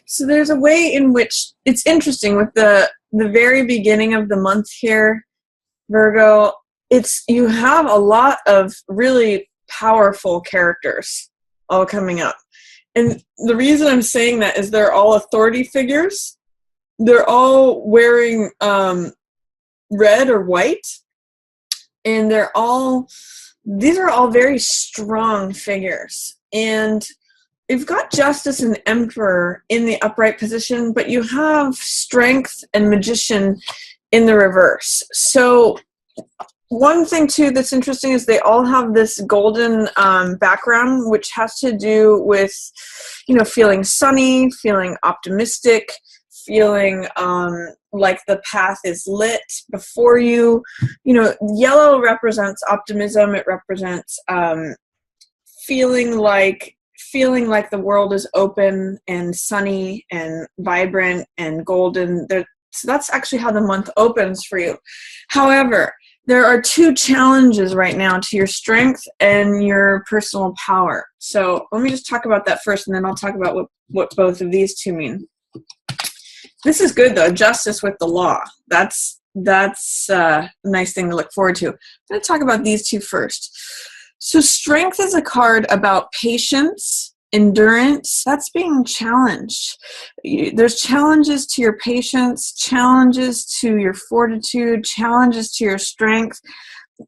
So there's a way in which it's interesting with the very beginning of the month here, Virgo. It's you have a lot of really powerful characters all coming up. And the reason I'm saying that is they're all authority figures. They're all wearing red or white, and these are all very strong figures. And you've got Justice and Emperor in the upright position, but you have Strength and Magician in the reverse. So one thing too that's interesting is they all have this golden background, which has to do with, feeling sunny, feeling optimistic, feeling like the path is lit before you. Yellow represents optimism. It represents feeling like the world is open and sunny and vibrant and golden. So that's actually how the month opens for you. However, there are two challenges right now to your strength and your personal power. So let me just talk about that first, and then I'll talk about what both of these two mean. This is good, though. Justice with the law. That's a nice thing to look forward to. I'm going to talk about these two first. So Strength is a card about patience, endurance. That's being challenged. There's challenges to your patience, challenges to your fortitude, challenges to your strength.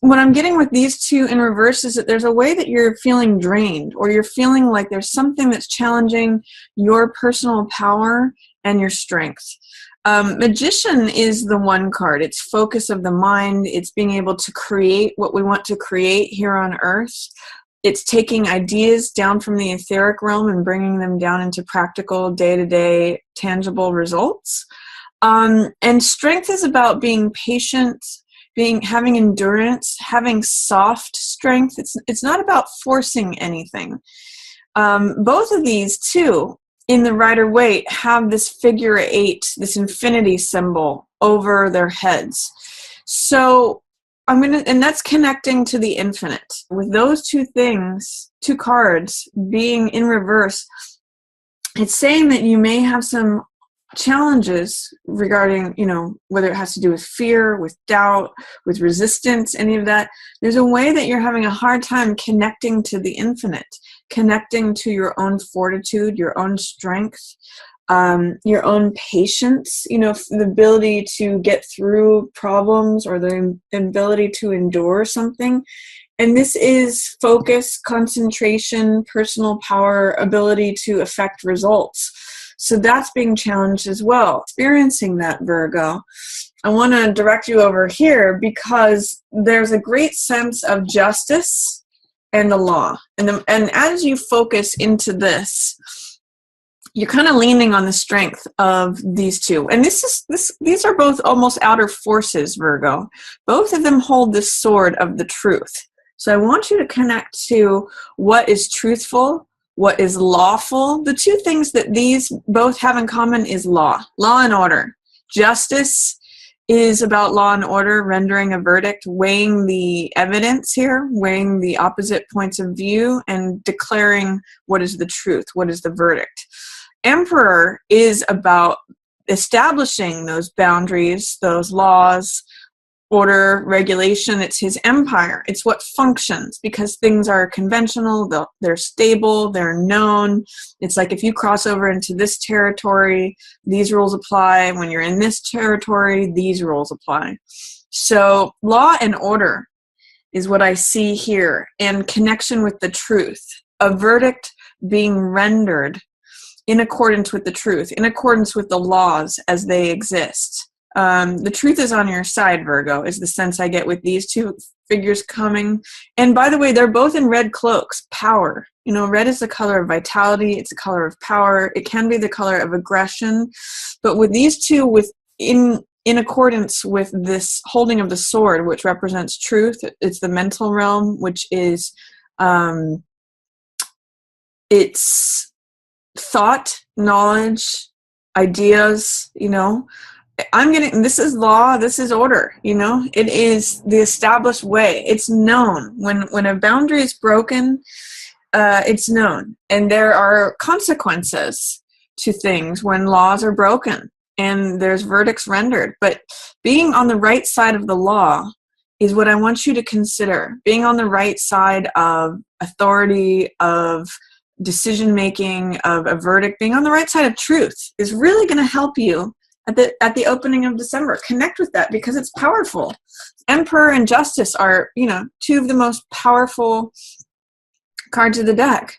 What I'm getting with these two in reverse is that there's a way that you're feeling drained, or you're feeling like there's something that's challenging your personal power and your strength. Magician is the one card. It's focus of the mind. It's being able to create what we want to create here on Earth. It's taking ideas down from the etheric realm and bringing them down into practical, day-to-day, tangible results. And strength is about being patient, having endurance, having soft strength. It's not about forcing anything. Both of these, too, in the Rider-Waite, have this figure 8, this infinity symbol over their heads. So and that's connecting to the infinite. With those two things, two cards being in reverse, it's saying that you may have some challenges regarding, whether it has to do with fear, with doubt, with resistance, any of that. There's a way that you're having a hard time connecting to the infinite, connecting to your own fortitude, your own strength, your own patience, the ability to get through problems, or the ability to endure something. And this is focus, concentration, personal power, ability to affect results. So that's being challenged as well. Experiencing that, Virgo, I want to direct you over here because there's a great sense of justice and the law. And as you focus into this, you're kind of leaning on the strength of these two. And these are both almost outer forces, Virgo. Both of them hold this sword of the truth. So I want you to connect to what is truthful, what is lawful. The two things that these both have in common is law and order. Justice is about law and order, rendering a verdict, weighing the evidence here, weighing the opposite points of view, and declaring what is the truth, what is the verdict. Emperor is about establishing those boundaries, those laws, order, regulation. It's his empire. It's what functions because things are conventional, they're stable, they're known. It's like if you cross over into this territory, these rules apply. When you're in this territory, these rules apply. So law and order is what I see here, and connection with the truth. A verdict being rendered in accordance with the truth, in accordance with the laws as they exist. The truth is on your side, Virgo, is the sense I get with these two figures coming. And by the way, they're both in red cloaks, power. Red is the color of vitality. It's the color of power. It can be the color of aggression. But with these two, in accordance with this holding of the sword, which represents truth, it's the mental realm, which is, it's thought, knowledge, ideas, I'm getting, this is law, this is order, it is the established way. It's known. When a boundary is broken, it's known. And there are consequences to things when laws are broken and there's verdicts rendered. But being on the right side of the law is what I want you to consider. Being on the right side of authority, of decision making, of a verdict, being on the right side of truth is really going to help you at the opening of December. Connect with that because it's powerful. Emperor and Justice are, two of the most powerful cards of the deck.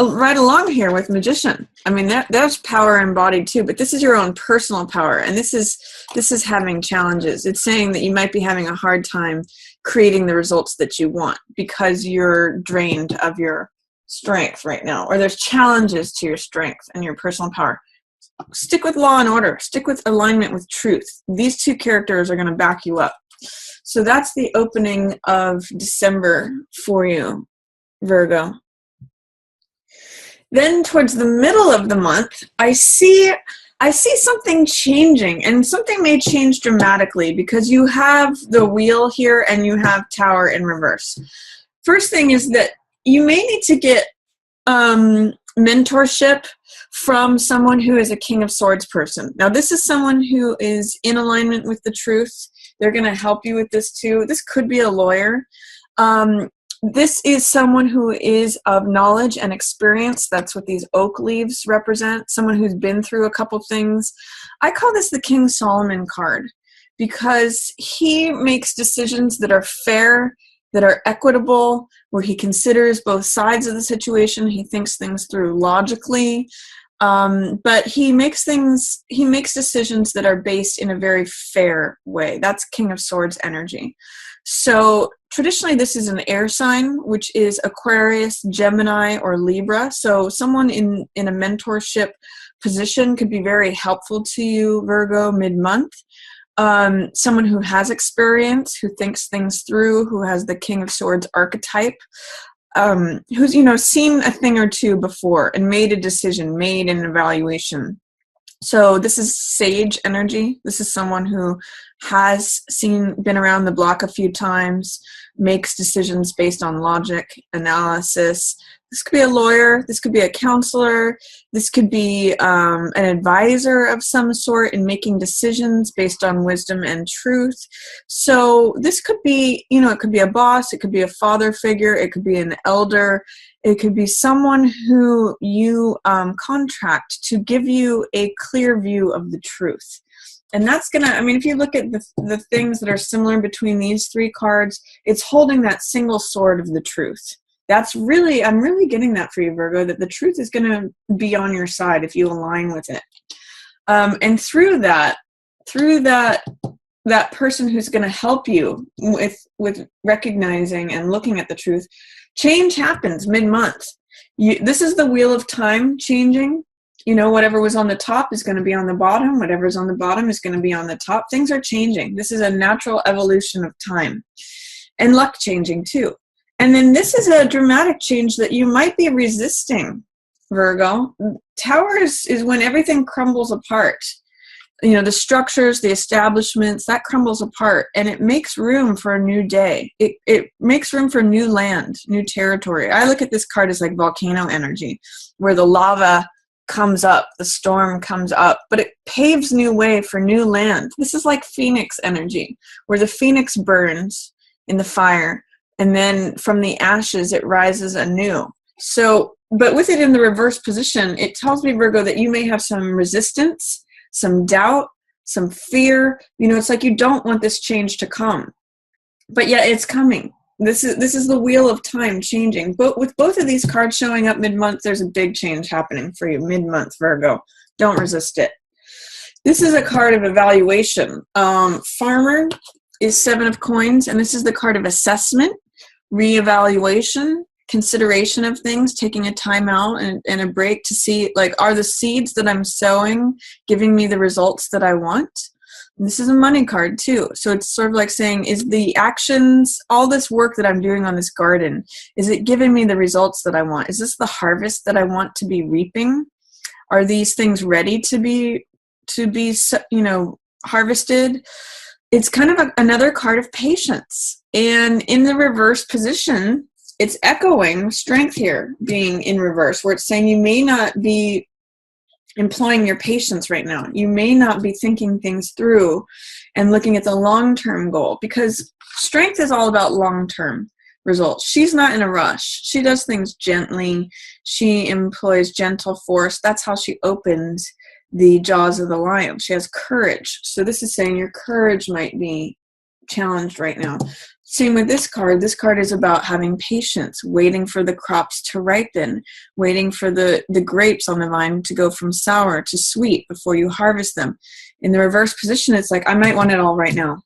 Right along here with Magician. I mean, there's power embodied too, but this is your own personal power, and this is having challenges. It's saying that you might be having a hard time creating the results that you want because you're drained of your strength right now, or there's challenges to your strength and your personal power. Stick with law and order. Stick with alignment with truth. These two characters are going to back you up. So that's the opening of December for you, Virgo. Then towards the middle of the month, I see something changing, and something may change dramatically because you have the wheel here and you have Tower in reverse. First thing is that you may need to get mentorship from someone who is a King of Swords person. Now, this is someone who is in alignment with the truth. They're going to help you with this too. This could be a lawyer. This is someone who is of knowledge and experience. That's what these oak leaves represent. Someone who's been through a couple things. I call this the King Solomon card because he makes decisions that are fair, that are equitable, where he considers both sides of the situation. He thinks things through logically. But he makes decisions that are based in a very fair way. That's King of Swords energy. So traditionally this is an air sign, which is Aquarius, Gemini, or Libra. So someone in a mentorship position could be very helpful to you, Virgo, mid-month. Someone who has experience, who thinks things through, who has the King of Swords archetype, who's, seen a thing or two before and made a decision, made an evaluation. So this is sage energy. This is someone who has been around the block a few times, makes decisions based on logic, analysis. This could be a lawyer. This could be a counselor. This could be an advisor of some sort in making decisions based on wisdom and truth. So this could be, it could be a boss. It could be a father figure. It could be an elder. It could be someone who you contract to give you a clear view of the truth. And that's going to, if you look at the things that are similar between these three cards, it's holding that single sword of the truth. I'm really getting that for you, Virgo, that the truth is going to be on your side if you align with it. And through that person who's going to help you with recognizing and looking at the truth, change happens mid-month. This is the wheel of time changing. Whatever was on the top is going to be on the bottom. Whatever's on the bottom is going to be on the top. Things are changing. This is a natural evolution of time. And luck changing too. And then this is a dramatic change that you might be resisting, Virgo. Towers is when everything crumbles apart. The structures, the establishments, that crumbles apart, and it makes room for a new day. It makes room for new land, new territory. I look at this card as like volcano energy, where the lava comes up, the storm comes up, but it paves new way for new land. This is like phoenix energy, where the phoenix burns in the fire, and then from the ashes it rises anew. So, but with it in the reverse position, it tells me, Virgo, that you may have some resistance, some doubt, some fear. It's like you don't want this change to come, but yet it's coming. This is the wheel of time changing. But with both of these cards showing up mid-month, there's a big change happening for you mid-month, Virgo. Don't resist it. This is a card of evaluation. Farmer is 7 of coins, and this is the card of assessment, reevaluation, consideration of things, taking a time out and a break to see, are the seeds that I'm sowing giving me the results that I want? And this is a money card too. So it's sort of like saying, is the actions, all this work that I'm doing on this garden, is it giving me the results that I want? Is this the harvest that I want to be reaping? Are these things ready to be harvested? It's kind of another card of patience. And in the reverse position, it's echoing strength here being in reverse, where it's saying you may not be employing your patience right now. You may not be thinking things through and looking at the long-term goal, because strength is all about long-term results. She's not in a rush. She does things gently. She employs gentle force. That's how she opens the jaws of the lion. She has courage. So this is saying your courage might be challenged right now. Same with this card. This card is about having patience, waiting for the crops to ripen, waiting for the grapes on the vine to go from sour to sweet before you harvest them. In the reverse position, it's like, I might want it all right now.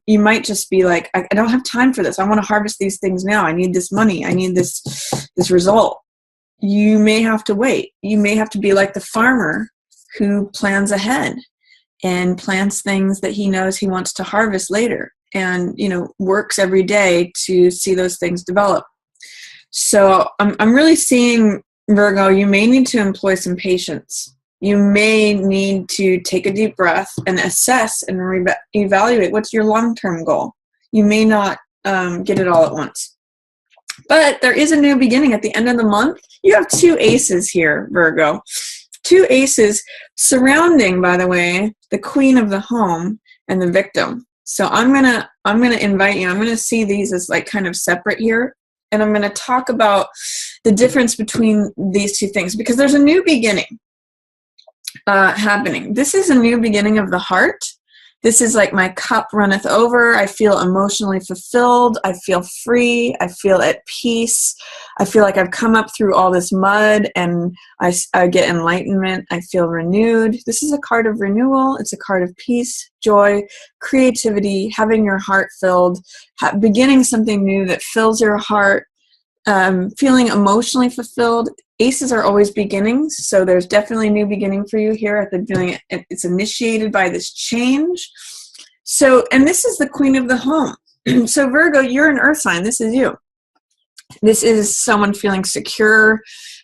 You might just be like, I don't have time for this. I want to harvest these things now. I need this money. I need this result. You may have to wait. You may have to be like the farmer who plans ahead and plants things that he knows he wants to harvest later, and works every day to see those things develop. So I'm really seeing, Virgo, you may need to employ some patience. You may need to take a deep breath and assess and evaluate what's your long-term goal. You may not get it all at once. But there is a new beginning at the end of the month. You have 2 aces here, Virgo. 2 aces surrounding, by the way, the queen of the home and the victim. So I'm gonna invite you. I'm gonna see these as like kind of separate here, and I'm gonna talk about the difference between these 2 things, because there's a new beginning happening. This is a new beginning of the heart. This is like my cup runneth over. I feel emotionally fulfilled. I feel free. I feel at peace. I feel like I've come up through all this mud and I get enlightenment. I feel renewed. This is a card of renewal. It's a card of peace, joy, creativity, having your heart filled, beginning something new that fills your heart, feeling emotionally fulfilled. Aces are always beginnings, so there's definitely a new beginning for you here at the beginning. It's initiated by this change. So, and this is the queen of the home. So Virgo, you're an earth sign. This is you. This is someone feeling secure,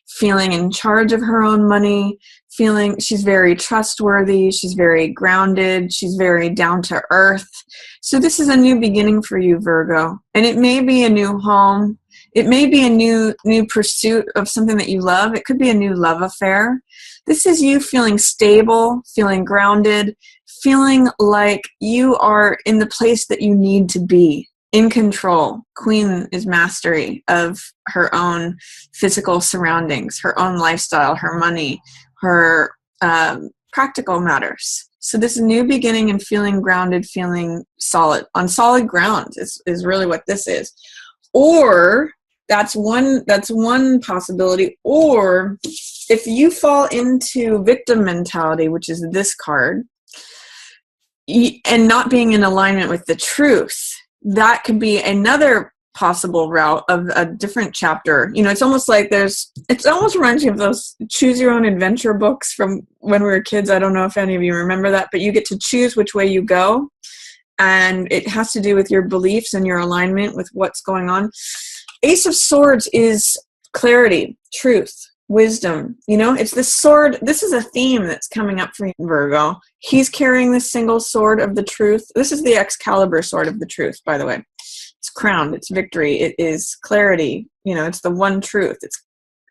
feeling in charge of her own money, feeling she's very trustworthy, she's very grounded, she's very down to earth. So this is a new beginning for you, Virgo. And it may be a new home. It may be a new pursuit of something that you love. It could be a new love affair. This is you feeling stable, feeling grounded, feeling like you are in the place that you need to be, in control. Queen is mastery of her own physical surroundings, her own lifestyle, her money, her practical matters. So this new beginning and feeling grounded, feeling solid, on solid ground is really what this is. Or that's one possibility. Or if you fall into victim mentality, which is this card, and not being in alignment with the truth, that could be another possible route of a different chapter. It's almost like it almost reminds me of those choose your own adventure books from when we were kids. I don't know if any of you remember that, but you get to choose which way you go. And it has to do with your beliefs and your alignment with what's going on. Ace of Swords is clarity, truth, wisdom. It's this sword. This is a theme that's coming up for you, Virgo. He's carrying this single sword of the truth. This is the Excalibur sword of the truth, by the way. It's crowned. It's victory. It is clarity. It's the one truth.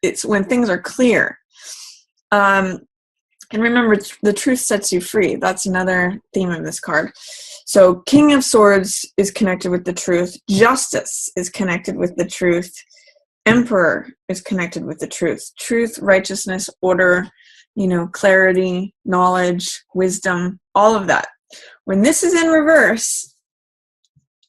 It's when things are clear. And remember, the truth sets you free. That's another theme of this card. So King of Swords is connected with the truth. Justice is connected with the truth. Emperor is connected with the truth. Truth, righteousness, order, clarity, knowledge, wisdom, all of that. When this is in reverse,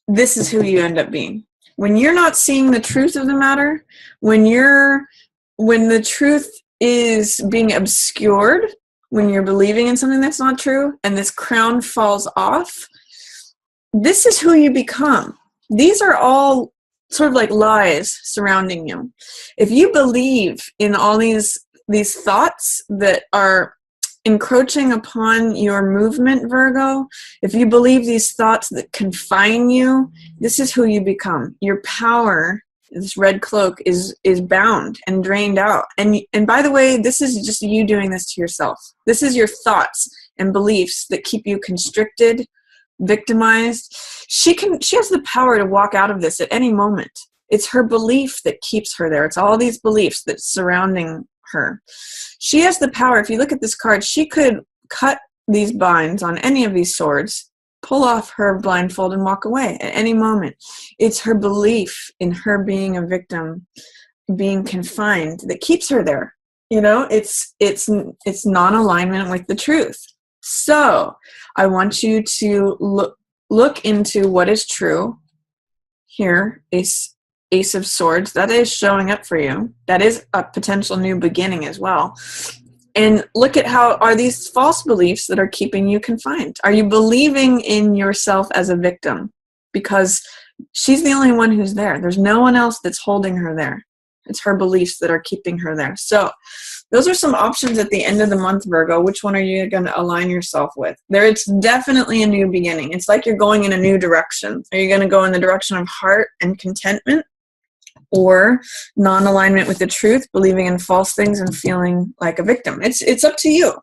this is who you end up being. When you're not seeing the truth of the matter, when the truth is being obscured, when you're believing in something that's not true, and this crown falls off, this is who you become. These are all sort of like lies surrounding you. If you believe in all these thoughts that are encroaching upon your movement, Virgo, if you believe these thoughts that confine you, this is who you become. Your power, this red cloak, is bound and drained out. And by the way, this is just you doing this to yourself. This is your thoughts and beliefs that keep you constricted, victimized, she has the power to walk out of this at any moment. It's her belief that keeps her there. It's all these beliefs that's surrounding her. She has the power. If you look at this card, she could cut these binds on any of these swords, pull off her blindfold, and walk away at any moment. It's her belief in her being a victim, being confined, that keeps her there. You know, it's non-alignment with the truth. So I want you to look into what is true here. Ace of Swords, that is showing up for you. That is a potential new beginning as well. And look at how are these false beliefs that are keeping you confined. Are you believing in yourself as a victim? Because she's the only one who's there. There's no one else that's holding her there. It's her beliefs that are keeping her there. So those are some options at the end of the month, Virgo. Which one are you going to align yourself with? It's definitely a new beginning. It's like you're going in a new direction. Are you going to go in the direction of heart and contentment, or non-alignment with the truth, believing in false things and feeling like a victim? It's up to you.